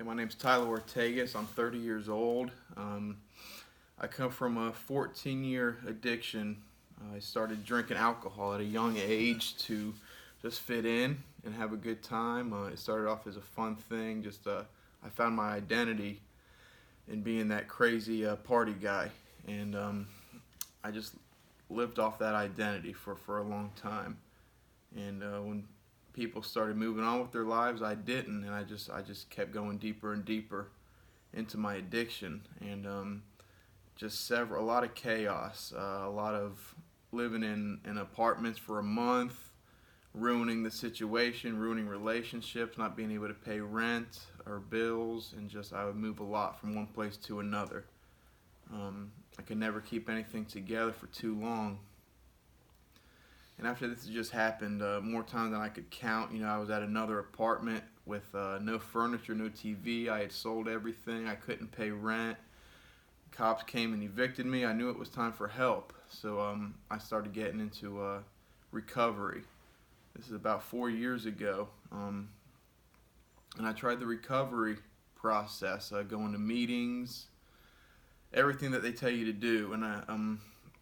Hey, my name's Tyler Ortegas. I'm 30 years old. I come from a 14-year addiction. I started drinking alcohol at a young age to just fit in and have a good time. It started off as a fun thing. I found my identity in being that crazy party guy, and I just lived off that identity for a long time. And when people started moving on with their lives, I didn't, and I just kept going deeper and deeper into my addiction, and a lot of chaos, a lot of living in apartments for a month, ruining the situation, ruining relationships, not being able to pay rent or bills, and I would move a lot from one place to another. I could never keep anything together for too long. And after this had just happened more times than I could count. I was at another apartment with no furniture, no TV. I had sold everything. I couldn't pay rent. Cops came and evicted me. I knew it was time for help. So I started getting into recovery. This is about 4 years ago. And I tried the recovery process, going to meetings, everything that they tell you to do. And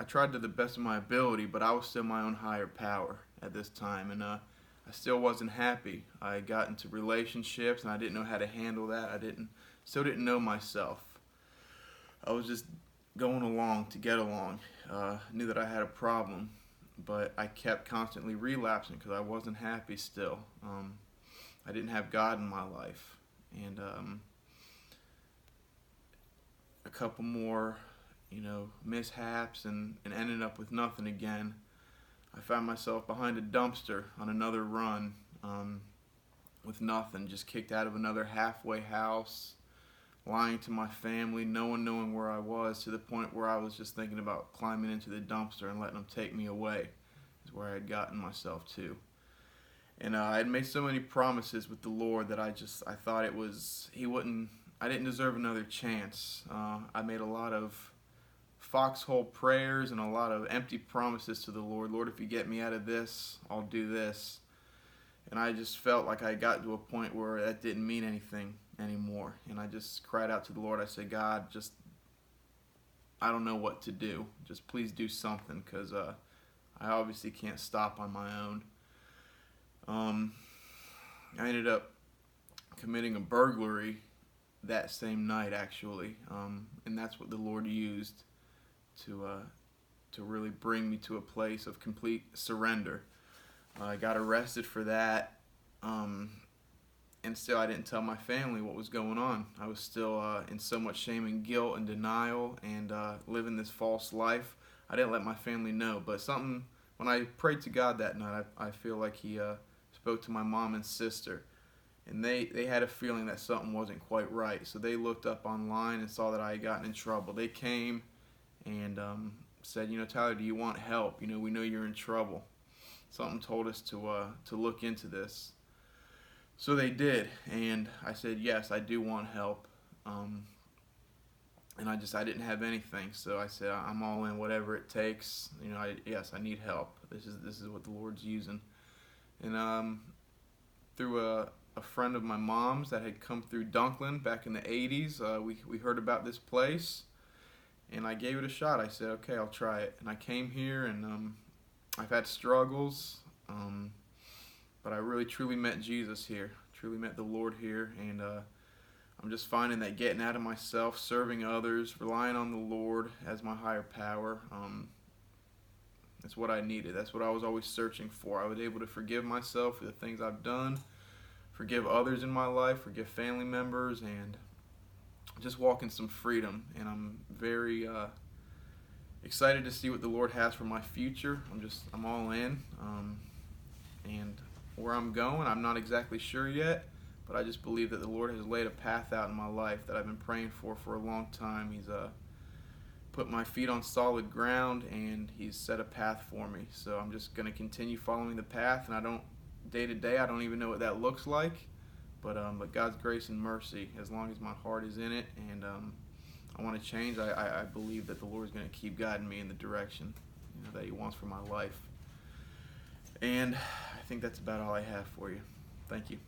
I tried to the best of my ability, but I was still my own higher power at this time, and I still wasn't happy. I got into relationships, and I didn't know how to handle that. Still didn't know myself. I was just going along to get along. Knew that I had a problem, but I kept constantly relapsing because I wasn't happy still. I didn't have God in my life, and a couple more mishaps, and ended up with nothing again. I found myself behind a dumpster on another run, with nothing, just kicked out of another halfway house, lying to my family, no one knowing where I was, to the point where I was just thinking about climbing into the dumpster and letting them take me away, is where I had gotten myself to. And I had made so many promises with the Lord that I thought I didn't deserve another chance. I made a lot of foxhole prayers and a lot of empty promises to the Lord. Lord, if you get me out of this, I'll do this. And I just felt like I got to a point where that didn't mean anything anymore. And I just cried out to the Lord. I said, God, I don't know what to do. Just please do something, because I obviously can't stop on my own. I ended up committing a burglary that same night, actually. And that's what the Lord used to really bring me to a place of complete surrender. I got arrested for that, and still I didn't tell my family what was going on. I was still in so much shame and guilt and denial, and living this false life. I didn't let my family know, but when I prayed to God that night, I feel like He spoke to my mom and sister, and they had a feeling that something wasn't quite right. So they looked up online and saw that I had gotten in trouble. They came and said, Tyler, do you want help? We know you're in trouble. Something told us to look into this. So they did, and I said, yes, I do want help. And I didn't have anything, so I said, I'm all in, whatever it takes. Yes, I need help. This is what the Lord's using. And through a friend of my mom's that had come through Dunklin back in the 80s, we heard about this place. And I gave it a shot. I said, okay, I'll try it. And I came here, and I've had struggles, but I really truly met Jesus here, truly met the Lord here, and I'm just finding that getting out of myself, serving others, relying on the Lord as my higher power, that's what I needed. That's what I was always searching for. I was able to forgive myself for the things I've done, forgive others in my life, forgive family members, and just walk in some freedom. And I'm very excited to see what the Lord has for my future. I'm all in, and where I'm going, I'm not exactly sure yet, but I just believe that the Lord has laid a path out in my life that I've been praying for a long time. He's put my feet on solid ground, and He's set a path for me. So I'm just going to continue following the path, and day to day, I don't even know what that looks like. But God's grace and mercy, as long as my heart is in it, and I want to change, I believe that the Lord's going to keep guiding me in the direction that He wants for my life. And I think that's about all I have for you. Thank you.